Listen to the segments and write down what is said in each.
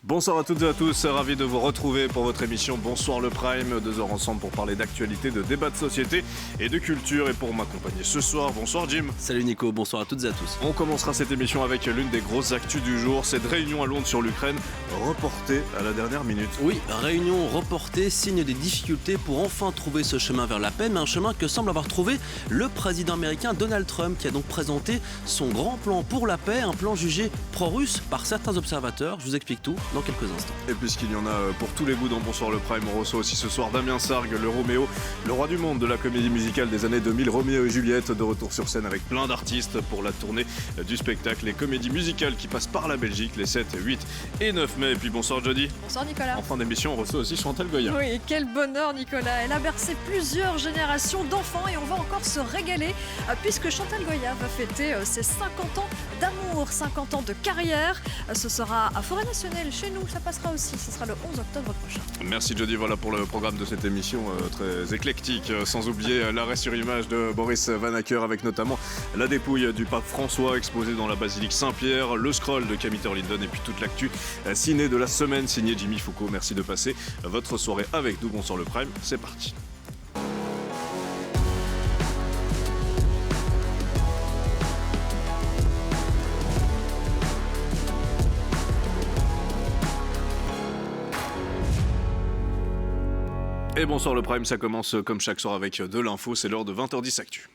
Bonsoir à toutes et à tous, ravi de vous retrouver pour votre émission Bonsoir le Prime, 2 heures ensemble pour parler d'actualité, de débats de société et de culture. Et pour m'accompagner ce soir, bonsoir Jim. Salut Nico, bonsoir à toutes et à tous. On commencera cette émission avec l'une des grosses actus du jour, cette réunion à Londres sur l'Ukraine, reportée à la dernière minute. Oui, réunion reportée, signe des difficultés pour enfin trouver ce chemin vers la paix, mais un chemin que semble avoir trouvé le président américain Donald Trump, qui a donc présenté son grand plan pour la paix, un plan jugé pro-russe par certains observateurs. Je vous explique tout dans quelques instants. Et puisqu'il y en a pour tous les goûts dans Bonsoir le Prime, on reçoit aussi ce soir Damien Sargue, le Roméo, le roi du monde de la comédie musicale des années 2000, Roméo et Juliette, de retour sur scène avec plein d'artistes pour la tournée du spectacle, les comédies musicales qui passent par la Belgique les 7, 8 et 9 mai. Et puis bonsoir Jody. Bonsoir Nicolas. En fin d'émission, on reçoit aussi Chantal Goya. Oui, quel bonheur Nicolas. Elle a bercé plusieurs générations d'enfants et on va encore se régaler puisque Chantal Goya va fêter ses 50 ans d'amour, 50 ans de carrière. Ce sera à Forêt Nationale chez nous, ça passera aussi, ce sera le 11 octobre prochain. Merci Jody, voilà pour le programme de cette émission très éclectique, sans oublier l'arrêt sur image de Boris Vanacker avec notamment la dépouille du pape François exposée dans la basilique Saint-Pierre, le scroll de Camille Linden et puis toute l'actu ciné de la semaine signée Jimmy Foucault. Merci de passer votre soirée avec nous. Bonsoir le Prime, c'est parti. Et bonsoir le Prime, ça commence comme chaque soir avec de l'info, c'est l'heure de 20h10 Actu.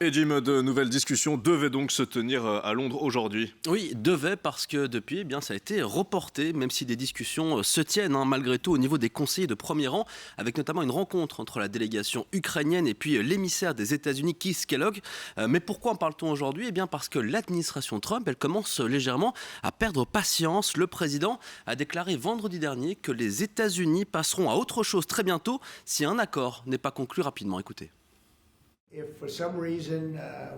Et Jim, de nouvelles discussions devaient donc se tenir à Londres aujourd'hui. Oui, devait parce que depuis, ça a été reporté, même si des discussions se tiennent malgré tout au niveau des conseillers de premier rang, avec notamment une rencontre entre la délégation ukrainienne et puis l'émissaire des États-Unis, Keith Kellogg. Mais pourquoi en parle-t-on aujourd'hui ? Eh bien parce que l'administration Trump, elle commence légèrement à perdre patience. Le président a déclaré vendredi dernier que les États-Unis passeront à autre chose très bientôt si un accord n'est pas conclu rapidement. Écoutez.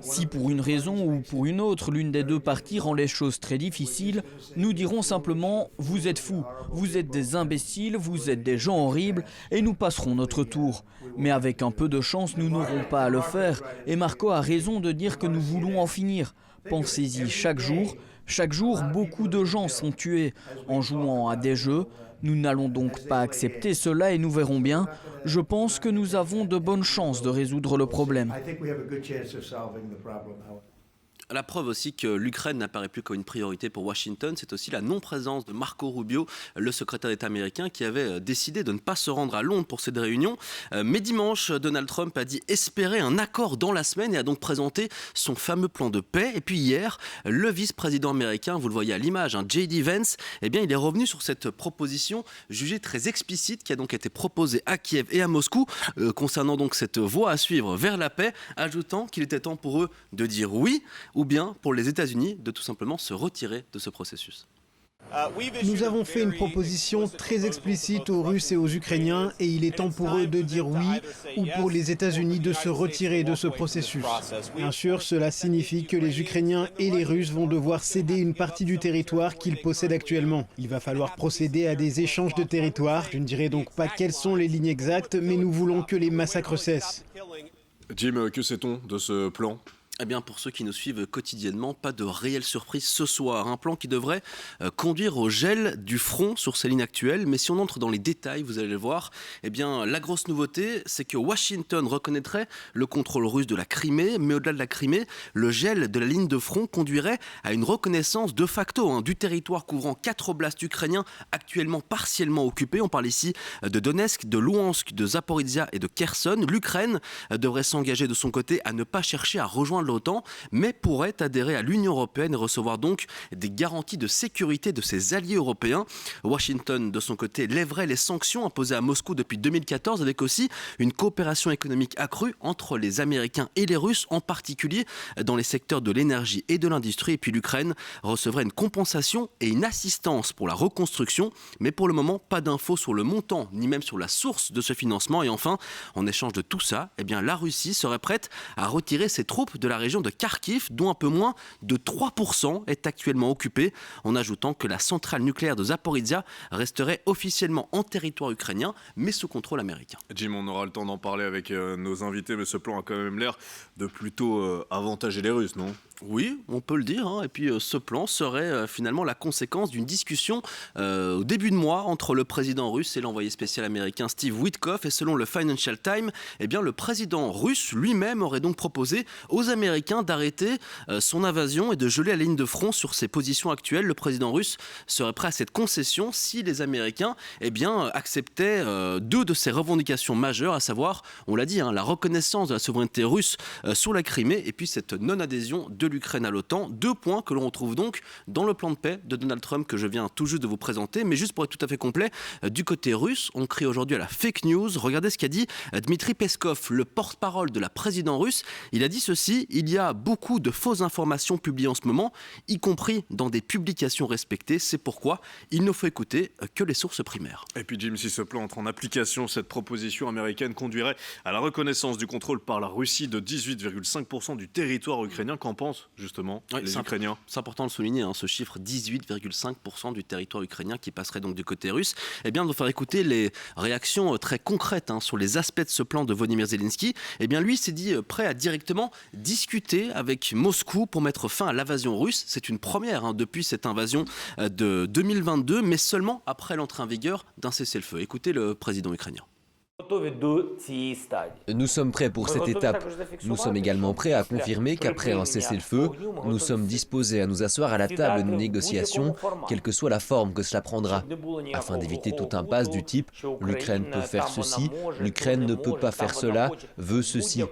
Si pour une raison ou pour une autre, l'une des deux parties rend les choses très difficiles, nous dirons simplement « vous êtes fous, vous êtes des imbéciles, vous êtes des gens horribles » et nous passerons notre tour. Mais avec un peu de chance, nous n'aurons pas à le faire et Marco a raison de dire que nous voulons en finir. Pensez-y, chaque jour, beaucoup de gens sont tués en jouant à des jeux. Nous n'allons donc pas accepter cela et nous verrons bien. Je pense que nous avons de bonnes chances de résoudre le problème. La preuve aussi que l'Ukraine n'apparaît plus comme une priorité pour Washington, c'est aussi la non-présence de Marco Rubio, le secrétaire d'État américain, qui avait décidé de ne pas se rendre à Londres pour cette réunion. Mais dimanche, Donald Trump a dit espérer un accord dans la semaine et a donc présenté son fameux plan de paix. Et puis hier, le vice-président américain, vous le voyez à l'image, J.D. Vance, il est revenu sur cette proposition jugée très explicite qui a donc été proposée à Kiev et à Moscou concernant donc cette voie à suivre vers la paix, ajoutant qu'il était temps pour eux de dire oui, ou bien pour les États-Unis de tout simplement se retirer de ce processus. Nous avons fait une proposition très explicite aux Russes et aux Ukrainiens et il est temps pour eux de dire oui ou pour les États-Unis de se retirer de ce processus. Bien sûr, cela signifie que les Ukrainiens et les Russes vont devoir céder une partie du territoire qu'ils possèdent actuellement. Il va falloir procéder à des échanges de territoire. Je ne dirai donc pas quelles sont les lignes exactes, mais nous voulons que les massacres cessent. Jim, que sait-on de ce plan ? Pour ceux qui nous suivent quotidiennement, pas de réelle surprise ce soir. Un plan qui devrait conduire au gel du front sur ces lignes actuelles. Mais si on entre dans les détails, vous allez le voir, la grosse nouveauté, c'est que Washington reconnaîtrait le contrôle russe de la Crimée. Mais au-delà de la Crimée, le gel de la ligne de front conduirait à une reconnaissance de facto du territoire couvrant 4 oblasts ukrainiens actuellement partiellement occupés. On parle ici de Donetsk, de Louhansk, de Zaporizhia et de Kherson. L'Ukraine devrait s'engager de son côté à ne pas chercher à rejoindre l'OTAN, mais pourrait adhérer à l'Union européenne et recevoir donc des garanties de sécurité de ses alliés européens. Washington, de son côté, lèverait les sanctions imposées à Moscou depuis 2014, avec aussi une coopération économique accrue entre les Américains et les Russes, en particulier dans les secteurs de l'énergie et de l'industrie. Et puis l'Ukraine recevrait une compensation et une assistance pour la reconstruction, mais pour le moment, pas d'infos sur le montant, ni même sur la source de ce financement. Et enfin, en échange de tout ça, la Russie serait prête à retirer ses troupes de la région de Kharkiv, dont un peu moins de 3% est actuellement occupée, en ajoutant que la centrale nucléaire de Zaporizhia resterait officiellement en territoire ukrainien, mais sous contrôle américain. Jim, on aura le temps d'en parler avec nos invités, mais ce plan a quand même l'air de plutôt avantager les Russes, non ? Oui, on peut le dire. Et puis ce plan serait finalement la conséquence d'une discussion au début de mois entre le président russe et l'envoyé spécial américain Steve Witkoff. Et selon le Financial Times, le président russe lui-même aurait donc proposé aux Américains d'arrêter son invasion et de geler la ligne de front sur ses positions actuelles. Le président russe serait prêt à cette concession si les Américains acceptaient deux de ses revendications majeures, à savoir, on l'a dit, la reconnaissance de la souveraineté russe sur la Crimée et puis cette non-adhésion de l'Ukraine à l'OTAN. 2 points que l'on retrouve donc dans le plan de paix de Donald Trump que je viens tout juste de vous présenter. Mais juste pour être tout à fait complet, du côté russe, on crie aujourd'hui à la fake news. Regardez ce qu'a dit Dmitri Peskov, le porte-parole de la présidence russe. Il a dit ceci: il y a beaucoup de fausses informations publiées en ce moment, y compris dans des publications respectées. C'est pourquoi il ne faut écouter que les sources primaires. Et puis Jim, si ce plan entre en application, cette proposition américaine conduirait à la reconnaissance du contrôle par la Russie de 18,5% du territoire ukrainien. Qu'en pensent justement les Ukrainiens? C'est important de souligner ce chiffre, 18,5% du territoire ukrainien qui passerait donc du côté russe. De vous faire écouter les réactions très concrètes sur les aspects de ce plan de Volodymyr Zelensky. Lui s'est dit prêt à directement discuter avec Moscou pour mettre fin à l'invasion russe. C'est une première depuis cette invasion de 2022, mais seulement après l'entrée en vigueur d'un cessez-le-feu. Écoutez le président ukrainien. Nous sommes prêts pour cette étape. Nous sommes également prêts à confirmer qu'après un cessez-le-feu, nous sommes disposés à nous asseoir à la table de négociation, quelle que soit la forme que cela prendra, afin d'éviter toute impasse du type « l'Ukraine peut faire ceci, l'Ukraine ne peut pas faire cela, veut ceci »,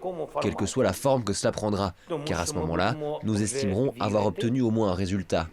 quelle que soit la forme que cela prendra, car à ce moment-là, nous estimerons avoir obtenu au moins un résultat.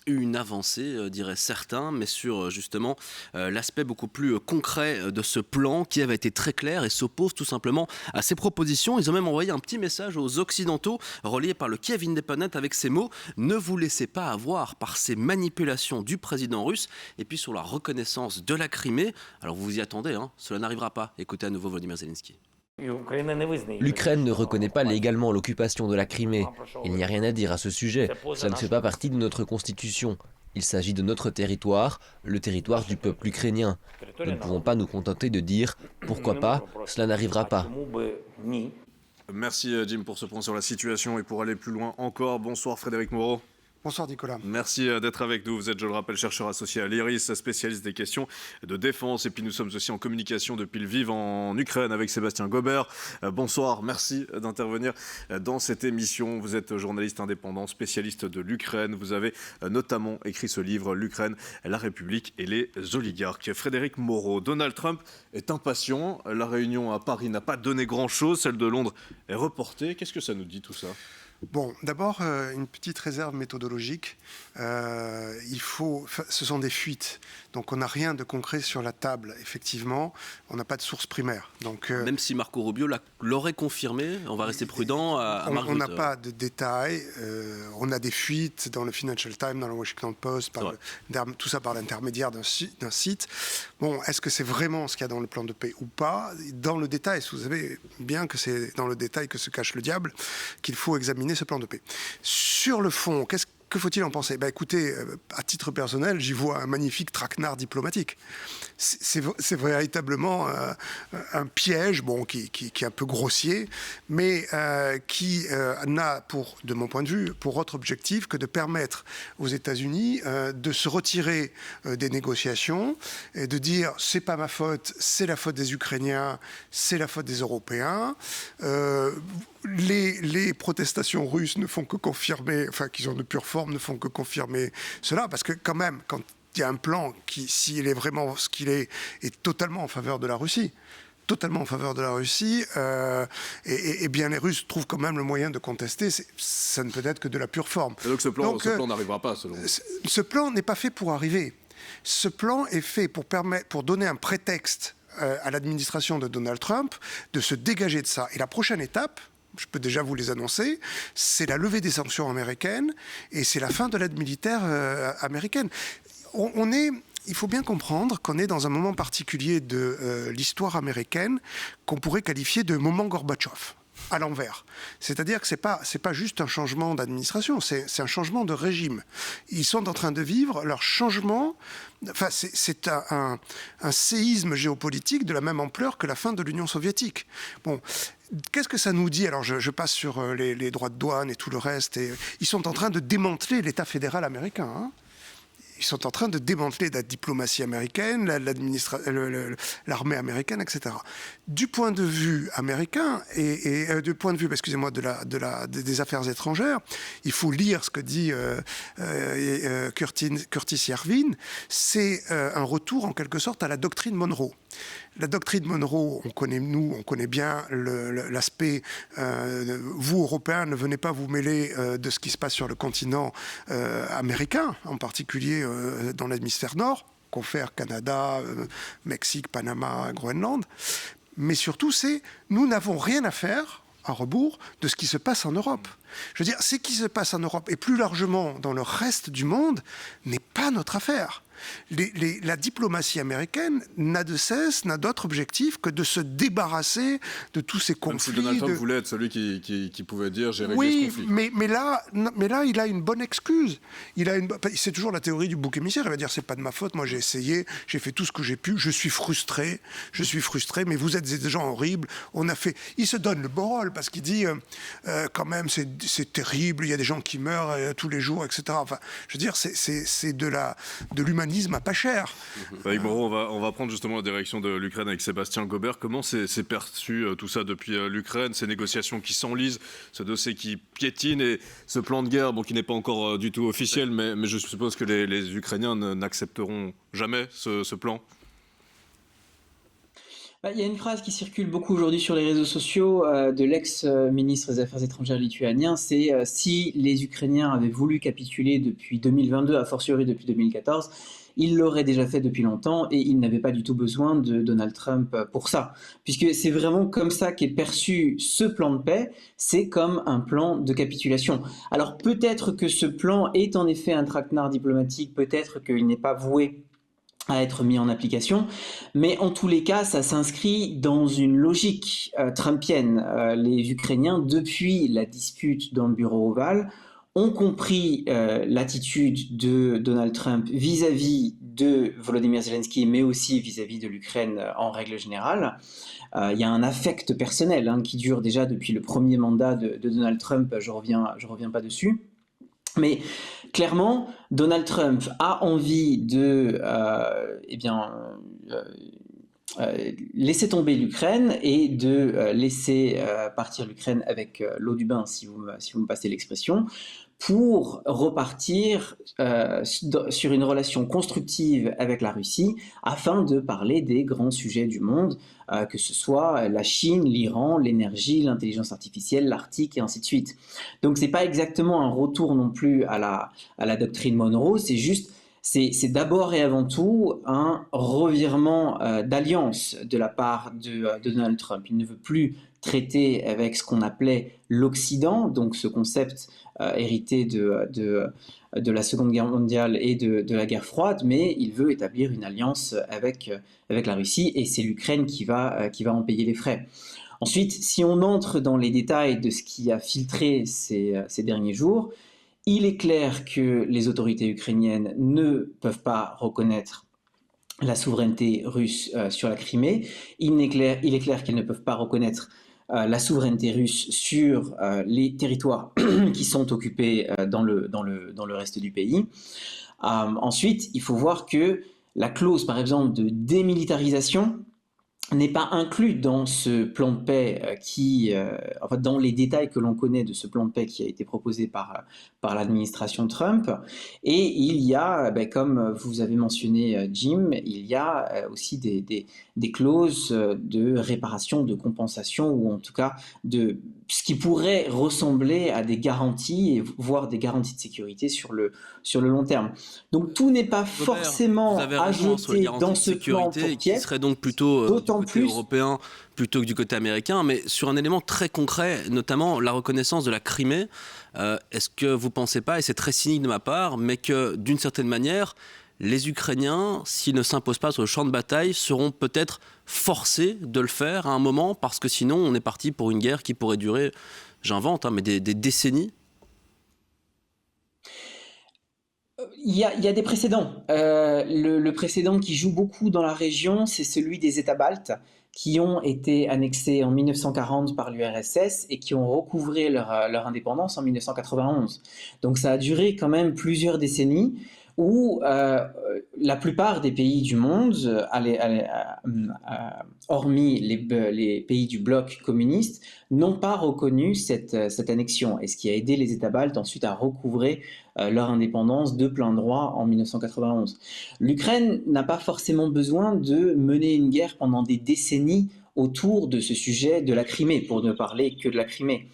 Une avancée, diraient certains, mais sur justement l'aspect beaucoup plus concret de ce plan. Kiev a été très clair et s'oppose tout simplement à ces propositions. Ils ont même envoyé un petit message aux Occidentaux, relayé par le Kiev Independent avec ces mots: ne vous laissez pas avoir par ces manipulations du président russe. Et puis sur la reconnaissance de la Crimée, alors vous vous y attendez, cela n'arrivera pas. Écoutez à nouveau Volodymyr Zelensky. L'Ukraine ne reconnaît pas légalement l'occupation de la Crimée. Il n'y a rien à dire à ce sujet. Cela ne fait pas partie de notre constitution. Il s'agit de notre territoire, le territoire du peuple ukrainien. Nous ne pouvons pas nous contenter de dire « pourquoi pas, cela n'arrivera pas ». Merci Jim pour ce point sur la situation et pour aller plus loin encore. Bonsoir Frédéric Moreau. Bonsoir Nicolas. Merci d'être avec nous. Vous êtes, je le rappelle, chercheur associé à l'IRIS, spécialiste des questions de défense. Et puis nous sommes aussi en communication depuis Lviv en Ukraine avec Sébastien Gobert. Bonsoir, merci d'intervenir dans cette émission. Vous êtes journaliste indépendant, spécialiste de l'Ukraine. Vous avez notamment écrit ce livre, L'Ukraine, la République et les oligarques. Frédéric Moreau, Donald Trump est impatient. La réunion à Paris n'a pas donné grand-chose. Celle de Londres est reportée. Qu'est-ce que ça nous dit tout ça ? Bon, d'abord, une petite réserve méthodologique. Ce sont des fuites. Donc, on n'a rien de concret sur la table, effectivement. On n'a pas de source primaire. Donc, même si Marco Rubio l'aurait confirmé, on va rester prudent. On n'a pas de détails. On a des fuites dans le Financial Times, dans le Washington Post, tout ça par l'intermédiaire d'un site. Bon, est-ce que c'est vraiment ce qu'il y a dans le plan de paix ou pas? Dans le détail, vous savez bien que c'est dans le détail que se cache le diable, qu'il faut examiner ce plan de paix. Sur le fond, que faut-il en penser? Écoutez, à titre personnel, j'y vois un magnifique traquenard diplomatique. C'est véritablement un piège, qui est un peu grossier, mais qui n'a, de mon point de vue, pour autre objectif que de permettre aux États-Unis de se retirer des négociations et de dire c'est pas ma faute, c'est la faute des Ukrainiens, c'est la faute des Européens. Les protestations russes ne font que confirmer, qu'ils ont de pure forme, ne font que confirmer cela, parce que quand même, quand il y a un plan qui, s'il est vraiment ce qu'il est totalement en faveur de la Russie, et bien les Russes trouvent quand même le moyen de contester, ça ne peut être que de la pure forme. Et donc ce plan n'arrivera pas, selon vous? Ce plan n'est pas fait pour arriver. Ce plan est fait pour donner un prétexte à l'administration de Donald Trump de se dégager de ça. Et la prochaine étape, je peux déjà vous les annoncer, c'est la levée des sanctions américaines et c'est la fin de l'aide militaire américaine. Il faut bien comprendre qu'on est dans un moment particulier de l'histoire américaine qu'on pourrait qualifier de moment Gorbatchev. à l'envers. C'est-à-dire que c'est pas juste un changement d'administration, c'est un changement de régime. Ils sont en train de vivre leur changement. Enfin, c'est un séisme géopolitique de la même ampleur que la fin de l'Union soviétique. Bon, qu'est-ce que ça nous dit? Alors, je passe sur les droits de douane et tout le reste. Et ils sont en train de démanteler l'État fédéral américain. Hein. Ils sont en train de démanteler la diplomatie américaine, l'armée américaine, etc. Du point de vue américain et du point de vue, excusez-moi, des affaires étrangères, il faut lire ce que dit Curtis Yarvin. C'est un retour en quelque sorte à la doctrine Monroe. La doctrine Monroe, on connaît bien l'aspect vous, Européens, ne venez pas vous mêler de ce qui se passe sur le continent américain, en particulier dans l'hémisphère nord, confère Canada, Mexique, Panama, Groenland. Mais surtout, nous n'avons rien à faire, à rebours, de ce qui se passe en Europe. Je veux dire, ce qui se passe en Europe, et plus largement dans le reste du monde, n'est pas notre affaire. La diplomatie américaine n'a d'autre objectif que de se débarrasser de tous ces conflits. Même si Donald Trump voulait être celui qui pouvait dire j'ai réglé ce conflit. Oui, mais là, il a une bonne excuse. C'est toujours la théorie du bouc émissaire. Il va dire c'est pas de ma faute, moi j'ai essayé, j'ai fait tout ce que j'ai pu, je suis frustré, mais vous êtes des gens horribles. Il se donne le beau rôle parce qu'il dit quand même c'est terrible, il y a des gens qui meurent tous les jours, etc. Enfin, je veux dire, c'est de l'humanisme à pas cher. Avec Moreau, on va prendre justement la direction de l'Ukraine avec Sébastien Gobert. Comment c'est perçu tout ça depuis l'Ukraine, ces négociations qui s'enlisent, ce dossier qui piétine et ce plan de guerre qui n'est pas encore du tout officiel, mais je suppose que les Ukrainiens n'accepteront jamais ce plan? Il y a une phrase qui circule beaucoup aujourd'hui sur les réseaux sociaux de l'ex-ministre des Affaires étrangères lituanien, c'est si les Ukrainiens avaient voulu capituler depuis 2022, a fortiori depuis 2014, ils l'auraient déjà fait depuis longtemps et ils n'avaient pas du tout besoin de Donald Trump pour ça. Puisque c'est vraiment comme ça qu'est perçu ce plan de paix, c'est comme un plan de capitulation. Alors peut-être que ce plan est en effet un traquenard diplomatique, peut-être qu'il n'est pas voué à être mis en application, mais en tous les cas, ça s'inscrit dans une logique trumpienne. Les Ukrainiens, depuis la dispute dans le bureau ovale, ont compris l'attitude de Donald Trump vis-à-vis de Volodymyr Zelensky, mais aussi vis-à-vis de l'Ukraine en règle générale. Il y a un affect personnel qui dure déjà depuis le premier mandat de Donald Trump, je reviens pas dessus. Mais clairement, Donald Trump a envie de laisser tomber l'Ukraine et de laisser partir l'Ukraine avec l'eau du bain, si vous me passez l'expression, pour repartir sur une relation constructive avec la Russie afin de parler des grands sujets du monde, que ce soit la Chine, l'Iran, l'énergie, l'intelligence artificielle, l'Arctique et ainsi de suite. Donc c'est pas exactement un retour non plus à la doctrine Monroe, c'est d'abord et avant tout un revirement d'alliance de la part de Donald Trump. Il ne veut plus traiter avec ce qu'on appelait l'Occident, donc ce concept hérité de la Seconde Guerre mondiale et de la guerre froide, mais il veut établir une alliance avec la Russie et c'est l'Ukraine qui va en payer les frais. Ensuite, si on entre dans les détails de ce qui a filtré ces derniers jours, il est clair que les autorités ukrainiennes ne peuvent pas reconnaître la souveraineté russe sur la Crimée. Il est clair qu'elles ne peuvent pas reconnaître la souveraineté russe sur les territoires qui sont occupés dans le reste du pays. Ensuite, il faut voir que la clause, par exemple, de démilitarisation n'est pas inclus dans ce plan de paix dans les détails que l'on connaît de ce plan de paix qui a été proposé par l'administration Trump. Et il y a, comme vous avez mentionné Jim, il y a aussi des clauses de réparation, de compensation, ou en tout cas de ce qui pourrait ressembler à des garanties, voire des garanties de sécurité sur le long terme. Donc tout n'est pas forcément à jeter dans ce plan pour qui serait donc plutôt du côté européen plutôt que du côté américain, mais sur un élément très concret, notamment la reconnaissance de la Crimée. Est-ce que vous ne pensez pas, et c'est très cynique de ma part, mais que d'une certaine manière, les Ukrainiens, s'ils ne s'imposent pas sur le champ de bataille, seront peut-être forcés de le faire à un moment, parce que sinon on est parti pour une guerre qui pourrait durer, j'invente, mais des décennies. Il y a des précédents. Le précédent qui joue beaucoup dans la région, c'est celui des États baltes, qui ont été annexés en 1940 par l'URSS et qui ont recouvré leur indépendance en 1991. Donc ça a duré quand même plusieurs décennies où la plupart des pays du monde, hormis les pays du bloc communiste, n'ont pas reconnu cette annexion, et ce qui a aidé les États baltes ensuite à recouvrer leur indépendance de plein droit en 1991. L'Ukraine n'a pas forcément besoin de mener une guerre pendant des décennies autour de ce sujet de la Crimée, pour ne parler que de la Crimée.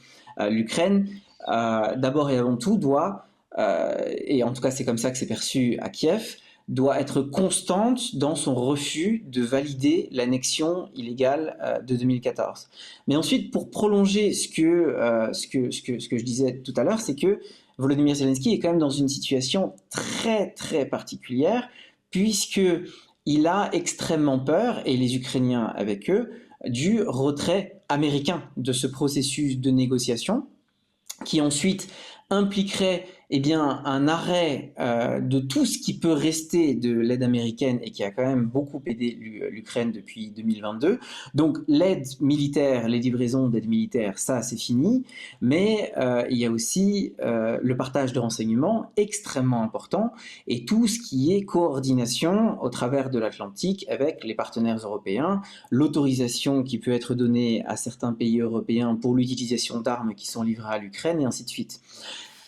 L'Ukraine, d'abord et avant tout, doit, et en tout cas c'est comme ça que c'est perçu à Kiev, doit être constante dans son refus de valider l'annexion illégale de 2014. Mais ensuite, pour prolonger ce que je disais tout à l'heure, c'est que Volodymyr Zelensky est quand même dans une situation très très particulière, puisqu'il a extrêmement peur, et les Ukrainiens avec eux, du retrait américain de ce processus de négociation, qui ensuite impliquerait un arrêt de tout ce qui peut rester de l'aide américaine et qui a quand même beaucoup aidé l'Ukraine depuis 2022. Donc l'aide militaire, les livraisons d'aide militaire, ça c'est fini, mais il y a aussi le partage de renseignements extrêmement important et tout ce qui est coordination au travers de l'Atlantique avec les partenaires européens, l'autorisation qui peut être donnée à certains pays européens pour l'utilisation d'armes qui sont livrées à l'Ukraine et ainsi de suite.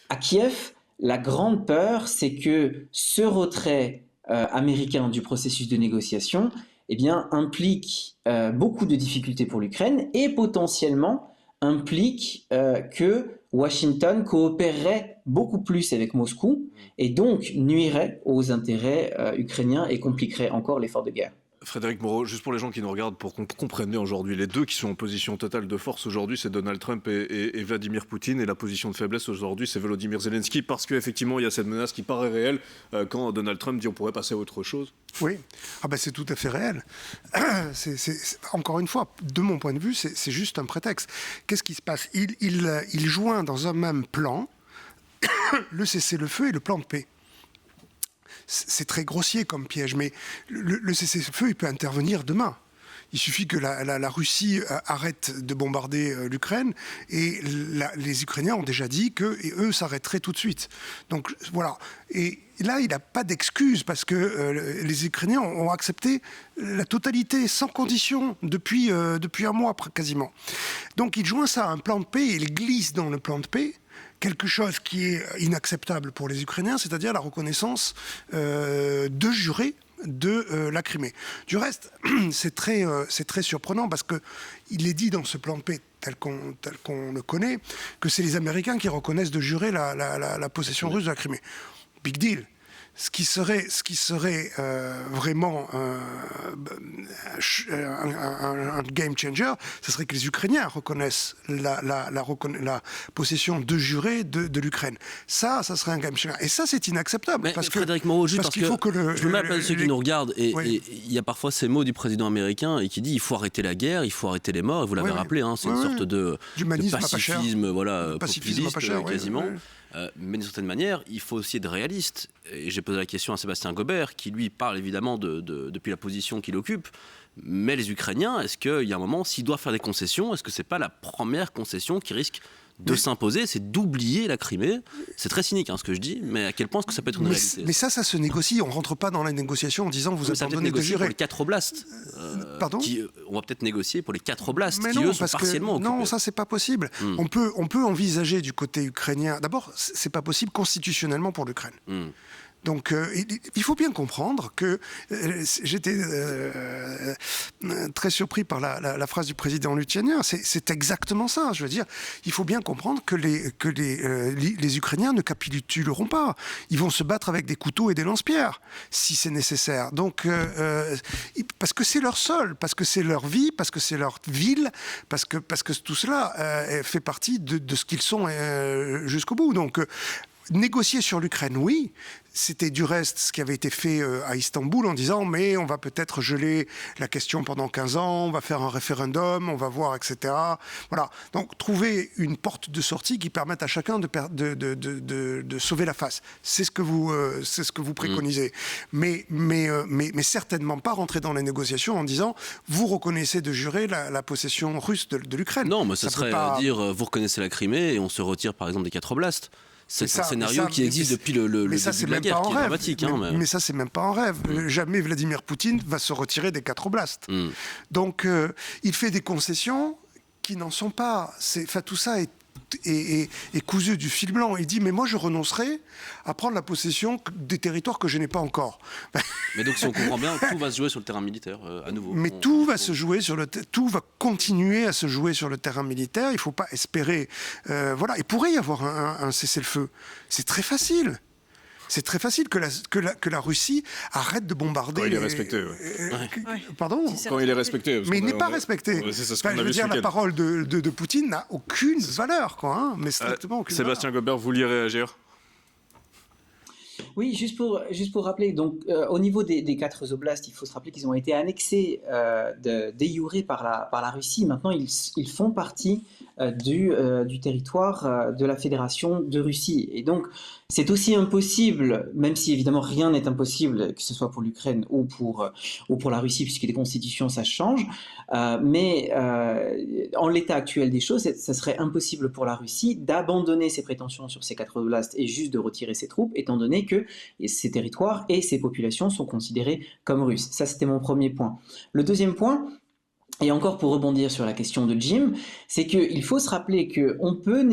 À Kiev, la grande peur, c'est que ce retrait américain du processus de négociation implique beaucoup de difficultés pour l'Ukraine et potentiellement implique que Washington coopérerait beaucoup plus avec Moscou et donc nuirait aux intérêts ukrainiens et compliquerait encore l'effort de guerre. Frédéric Moreau, juste pour les gens qui nous regardent, pour qu'on comprenne bien aujourd'hui, les deux qui sont en position totale de force aujourd'hui, c'est Donald Trump et Vladimir Poutine, et la position de faiblesse aujourd'hui, c'est Volodymyr Zelensky, parce qu'effectivement, il y a cette menace qui paraît réelle quand Donald Trump dit on pourrait passer à autre chose. Oui, c'est tout à fait réel. Encore une fois, de mon point de vue, c'est juste un prétexte. Qu'est-ce qui se passe ? Il joint dans un même plan le cessez-le-feu et le plan de paix. C'est très grossier comme piège, mais le cessez-le-feu, il peut intervenir demain. Il suffit que la Russie arrête de bombarder l'Ukraine et les Ukrainiens ont déjà dit qu'eux s'arrêteraient tout de suite. Donc voilà. Et là, il n'a pas d'excuse parce que les Ukrainiens ont accepté la totalité sans condition depuis un mois quasiment. Donc il joint ça à un plan de paix et il glisse dans le plan de paix quelque chose qui est inacceptable pour les Ukrainiens, c'est-à-dire la reconnaissance de jurés de la Crimée. Du reste, c'est très surprenant parce qu'il est dit dans ce plan de paix tel qu'on le connaît que c'est les Américains qui reconnaissent de jurer la possession russe de la Crimée. Big deal. Ce qui serait vraiment un game changer, ce serait que les Ukrainiens reconnaissent la possession de juré de l'Ukraine. Ça serait un game changer. Et ça, c'est inacceptable. Mais Frédéric Moreau, juste parce qu'il faut que je me mets à la place de ceux qui nous regardent, et il y a parfois ces mots du président américain et qui dit il faut arrêter la guerre, il faut arrêter les morts. Et vous l'avez rappelé, c'est une sorte de pacifisme, populiste quasiment. Mais d'une certaine manière, il faut aussi être réaliste. Et j'ai posé la question à Sébastien Gobert, qui lui parle évidemment depuis la position qu'il occupe. Mais les Ukrainiens, est-ce qu'il y a un moment, s'ils doivent faire des concessions, est-ce que c'est pas la première concession qui risque de s'imposer, c'est d'oublier la Crimée? C'est très cynique ce que je dis, mais à quel point est-ce que ça peut être une réalité? Mais ça se négocie. On ne rentre pas dans la négociation en disant vous abandonnez de jurer. Pour les 4 oblasts. Pardon, on va peut-être négocier pour les 4 oblasts mais qui, non, eux, sont partiellement occupés. Non, ça, c'est pas possible. On peut envisager du côté ukrainien. D'abord, c'est pas possible constitutionnellement pour l'Ukraine. Donc, il faut bien comprendre que j'étais très surpris par la phrase du président lituanien. C'est exactement ça. Je veux dire, il faut bien comprendre que les Ukrainiens ne capituleront pas. Ils vont se battre avec des couteaux et des lance-pierres, si c'est nécessaire. Donc, parce que c'est leur sol, parce que c'est leur vie, parce que c'est leur ville, parce que tout cela fait partie de ce qu'ils sont jusqu'au bout. Donc, négocier sur l'Ukraine, oui. C'était du reste ce qui avait été fait à Istanbul en disant mais on va peut-être geler la question pendant 15 ans, on va faire un référendum, on va voir, etc. Voilà. Donc trouver une porte de sortie qui permette à chacun de sauver la face. C'est ce que vous préconisez. Mais certainement pas rentrer dans les négociations en disant vous reconnaissez de jurer la possession russe de l'Ukraine. Non, mais ça serait dire vous reconnaissez la Crimée et on se retire par exemple des 4 oblasts. C'est un scénario qui existe depuis le début de la guerre, qui est dramatique. Mais ça, c'est même pas un rêve. Jamais Vladimir Poutine va se retirer des 4 oblasts. Donc, il fait des concessions qui n'en sont pas. Tout ça est cousu du fil blanc. Il dit, mais moi, je renoncerai à prendre la possession des territoires que je n'ai pas encore. Mais donc, si on comprend bien, tout va se jouer sur le terrain militaire, à nouveau. Mais tout va continuer à se jouer sur le terrain militaire. Il ne faut pas espérer... voilà. Il pourrait y avoir un cessez-le-feu. C'est très facile. C'est très facile que la Russie arrête de bombarder. Quand il est respecté. Pardon ? Quand il est respecté. Mais il n'est pas respecté. Je veux dire, la parole de Poutine n'a aucune valeur, quoi. Hein, mais strictement aucune Sébastien Gobert, vous vouliez réagir ? Oui, juste pour rappeler, donc au niveau des 4 oblasts, il faut se rappeler qu'ils ont été annexés de jure par la Russie. Maintenant, ils font partie du territoire de la Fédération de Russie. Et donc, c'est aussi impossible, même si évidemment rien n'est impossible, que ce soit pour l'Ukraine ou pour la Russie, puisque les constitutions, ça change. Mais en l'état actuel des choses, ça serait impossible pour la Russie d'abandonner ses prétentions sur ces 4 oblasts et juste de retirer ses troupes, étant donné que ces territoires et ces populations sont considérés comme russes. Ça, c'était mon premier point. Le deuxième point, et encore pour rebondir sur la question de Jim, c'est qu'il faut se rappeler qu'on peut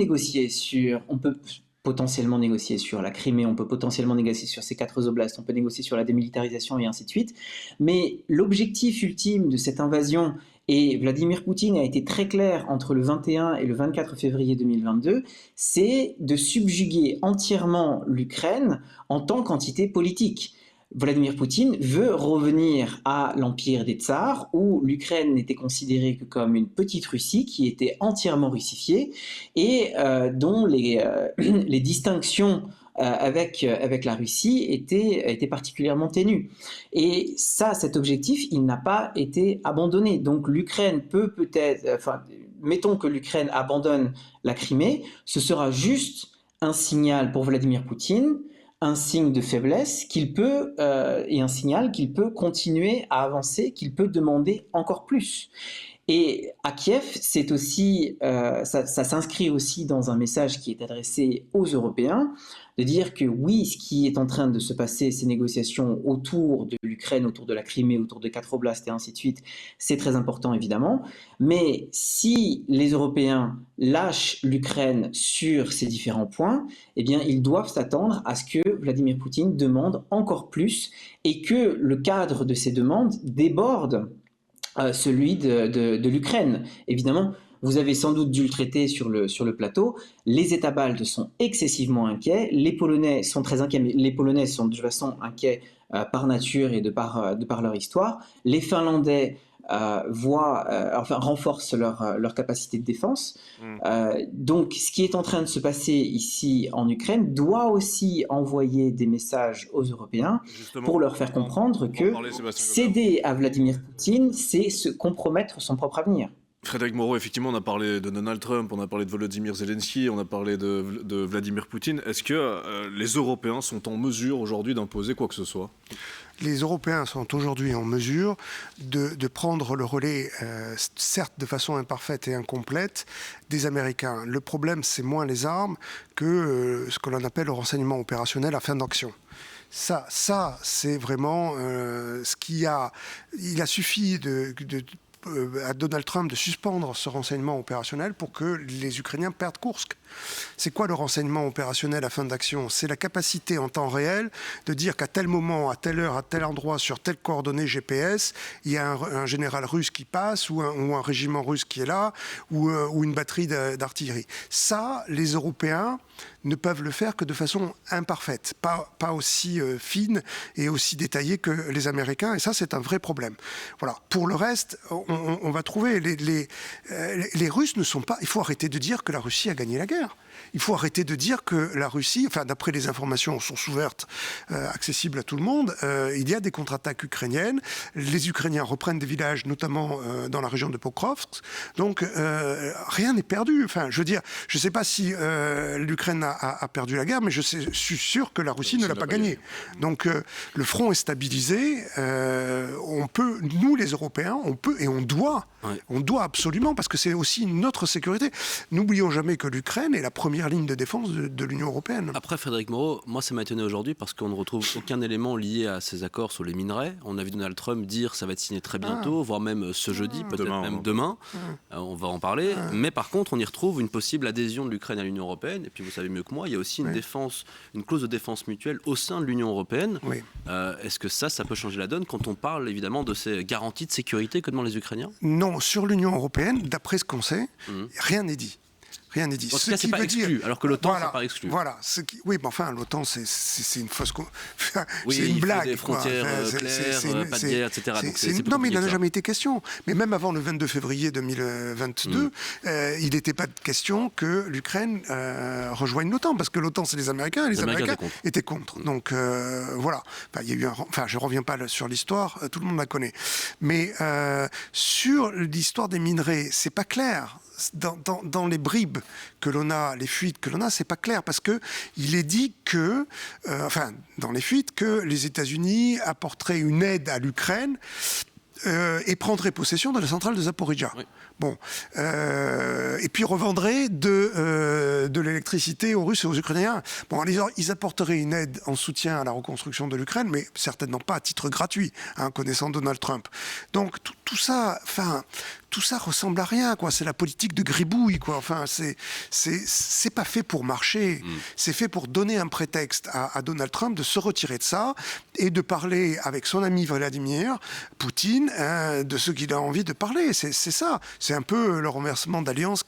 potentiellement négocier sur la Crimée, on peut potentiellement négocier sur ces 4 oblasts, on peut négocier sur la démilitarisation et ainsi de suite. Mais l'objectif ultime de cette invasion, et Vladimir Poutine a été très clair entre le 21 et le 24 février 2022, c'est de subjuguer entièrement l'Ukraine en tant qu'entité politique. Vladimir Poutine veut revenir à l'empire des tsars, où l'Ukraine n'était considérée que comme une petite Russie qui était entièrement russifiée et dont les distinctions avec la Russie étaient particulièrement ténues. Et ça, cet objectif, il n'a pas été abandonné. Donc l'Ukraine mettons que l'Ukraine abandonne la Crimée, ce sera juste un signal pour Vladimir Poutine, un signe de faiblesse et un signal qu'il peut continuer à avancer, qu'il peut demander encore plus. Et à Kiev, c'est aussi, ça s'inscrit aussi dans un message qui est adressé aux Européens, de dire que oui, ce qui est en train de se passer, ces négociations autour de l'Ukraine, autour de la Crimée, autour de 4 oblasts et ainsi de suite, c'est très important évidemment. Mais si les Européens lâchent l'Ukraine sur ces différents points, eh bien, ils doivent s'attendre à ce que Vladimir Poutine demande encore plus et que le cadre de ces demandes déborde celui de l'Ukraine. Évidemment, vous avez sans doute dû le traiter sur le plateau. Les États baltes sont excessivement inquiets. Les Polonais sont très inquiets, mais les Polonais sont de toute façon inquiets par nature et de par leur histoire. Les Finlandais renforcent leur capacité de défense. Donc, ce qui est en train de se passer ici en Ukraine doit aussi envoyer des messages aux Européens pour leur faire comprendre que céder à Vladimir Poutine, c'est se compromettre son propre avenir. Frédéric Moreau, effectivement, on a parlé de Donald Trump, on a parlé de Volodymyr Zelensky, on a parlé de Vladimir Poutine. Est-ce que les Européens sont en mesure aujourd'hui d'imposer quoi que ce soit ? Les Européens sont aujourd'hui en mesure de prendre le relais, certes de façon imparfaite et incomplète, des Américains. Le problème, c'est moins les armes que ce que l'on appelle le renseignement opérationnel à fin d'action. Ça c'est vraiment ce qu'il y a. Il a suffi à Donald Trump de suspendre ce renseignement opérationnel pour que les Ukrainiens perdent Koursk. C'est quoi le renseignement opérationnel à fin d'action ? C'est la capacité en temps réel de dire qu'à tel moment, à telle heure, à tel endroit, sur telle coordonnée GPS, il y a un général russe qui passe ou un régiment russe qui est là ou une batterie d'artillerie. Ça, les Européens ne peuvent le faire que de façon imparfaite, pas aussi fine et aussi détaillée que les Américains, et ça c'est un vrai problème. Voilà. Pour le reste, on va trouver. Les Russes ne sont pas... Il faut arrêter de dire que la Russie a gagné la guerre. Il faut arrêter de dire que la Russie, enfin d'après les informations sources ouvertes, accessibles à tout le monde, il y a des contre-attaques ukrainiennes. Les Ukrainiens reprennent des villages, notamment dans la région de Pokrovsk. Donc rien n'est perdu. Enfin, je veux dire, je ne sais pas si l'Ukraine a perdu la guerre, mais je suis sûr que la Russie ne l'a pas gagnée. Donc le front est stabilisé. On peut, nous les Européens, on peut et on doit. Ouais. On doit absolument, parce que c'est aussi notre sécurité. N'oublions jamais que l'Ukraine est la première ligne de défense de l'Union européenne. Après, Frédéric Moreau, moi ça m'a étonné aujourd'hui parce qu'on ne retrouve aucun élément lié à ces accords sur les minerais. On a vu Donald Trump dire ça va être signé très bientôt, voire même ce jeudi, peut-être même demain. On va en parler. Mais par contre, on y retrouve une possible adhésion de l'Ukraine à l'Union européenne. Et puis vous savez mieux que moi, il y a aussi une clause de défense mutuelle au sein de l'Union européenne. Oui. Est-ce que ça peut changer la donne quand on parle évidemment de ces garanties de sécurité que demandent les Ukrainiens ? Non, sur l'Union européenne, d'après ce qu'on sait, rien n'est dit. Rien n'est dit. En tout cas, c'est pas exclu, alors que l'OTAN, c'est pas exclu. Voilà. Oui, mais enfin, l'OTAN, c'est une fausse... c'est une blague. Des frontières claires, pas de guerre, etc. Non, mais il n'en a jamais été question. Mais même avant le 22 février 2022, il n'était pas de question que l'Ukraine rejoigne l'OTAN, parce que l'OTAN, c'est les Américains, et les Américains étaient contre. Donc, voilà. Enfin, il y a eu je ne reviens pas sur l'histoire, tout le monde la connaît. Mais sur l'histoire des minerais, c'est pas clair. Dans les bribes que l'on a, les fuites que l'on a, c'est pas clair parce que il est dit que, dans les fuites, que les États-Unis apporteraient une aide à l'Ukraine et prendraient possession de la centrale de Zaporijia. Oui. Bon, et puis revendraient de l'électricité aux Russes et aux Ukrainiens. Bon, ils apporteraient une aide en soutien à la reconstruction de l'Ukraine, mais certainement pas à titre gratuit, connaissant Donald Trump. Donc tout ça, tout ça ressemble à rien, quoi. C'est la politique de gribouille, quoi. Enfin, c'est pas fait pour marcher. C'est fait pour donner un prétexte à Donald Trump de se retirer de ça et de parler avec son ami Vladimir Poutine de ce qu'il a envie de parler. C'est ça. C'est un peu le renversement d'alliance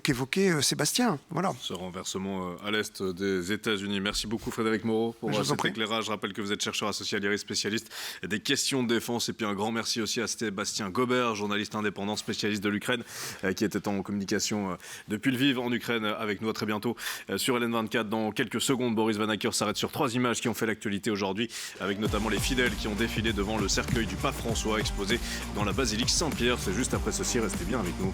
qu'évoquait Sébastien. Voilà. Ce renversement à l'est des États-Unis. Merci beaucoup Frédéric Moreau pour cet éclairage. Je rappelle que vous êtes chercheur associé à l'IRIS, spécialiste des questions de défense. Et puis un grand merci aussi à Sébastien Gobert, journaliste indépendant, spécialiste de l'Ukraine, qui était en communication depuis Lviv en Ukraine avec nous. À très bientôt sur LN24. Dans quelques secondes, Boris Vanacker s'arrête sur 3 images qui ont fait l'actualité aujourd'hui, avec notamment les fidèles qui ont défilé devant le cercueil du pape François exposé dans la basilique Saint-Pierre. C'est juste après ceci, restez bien avec nous.